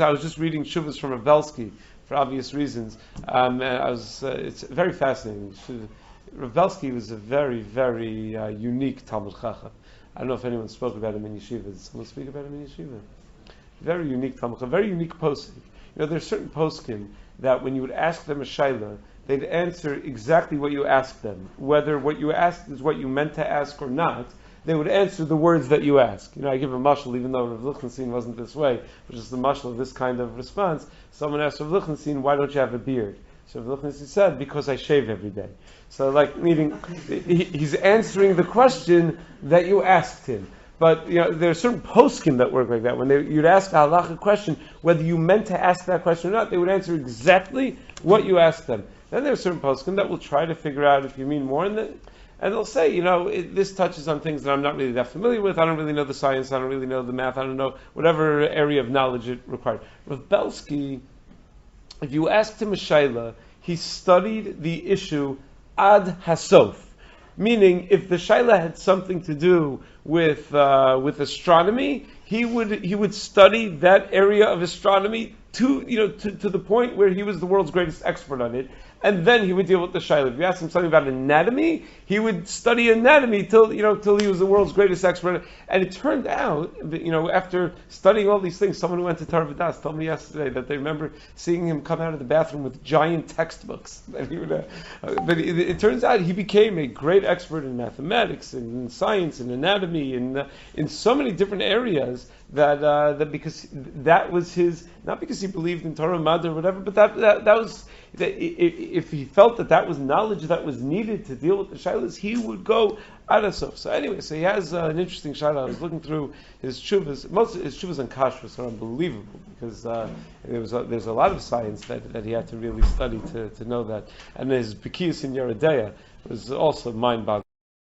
I was just reading Shuvas from Rav Belsky for obvious reasons. It's very fascinating. Rav Belsky was a very, very unique Talmud Chacham. I don't know if anyone spoke about him in yeshiva. Did someone speak about him in yeshiva? Very unique Talmud Chacham, very unique poskim. There are certain poskim that when you would ask them a shaila, they'd answer exactly what you asked them. Whether what you asked is what you meant to ask or not, they would answer the words that you ask. I give a mashal, even though Rav Lichtenstein wasn't this way, but just the mashal of this kind of response. Someone asked Rav Lichtenstein, why don't you have a beard? So Rav Lichtenstein said, because I shave every day. So meaning, he's answering the question that you asked him. But there are certain poskim that work like that. When you'd ask a halacha question, whether you meant to ask that question or not, they would answer exactly what you asked them. Then there are certain poskim that will try to figure out if you mean more, and they'll say, this touches on things that I'm not really that familiar with. I don't really know the science. I don't really know the math. I don't know whatever area of knowledge it required. Rav Belsky, if you asked him a shaila, he studied the issue ad hasof. Meaning, if the shaila had something to do with astronomy, he would study that area of astronomy to the point where he was the world's greatest expert on it, and then he would deal with the shaila. If you asked him something about anatomy, he would study anatomy till he was the world's greatest expert. And it turned out that, after studying all these things, someone who went to Torah V'das told me yesterday that they remember seeing him come out of the bathroom with giant textbooks. But it turns out he became a great expert in mathematics and in science and anatomy and in so many different areas that because that was his, not because he believed in Torah Mad or whatever, but that was, if he felt that was knowledge that was needed to deal with the shaylas, he would go ad hasof. So anyway, he has an interesting shayla. I was looking through his tshuvas. Most of his tshuvas and kashrus are unbelievable because there's a lot of science that he had to really study to know that. And his Bekiyus in Yeridea was also mind-boggling.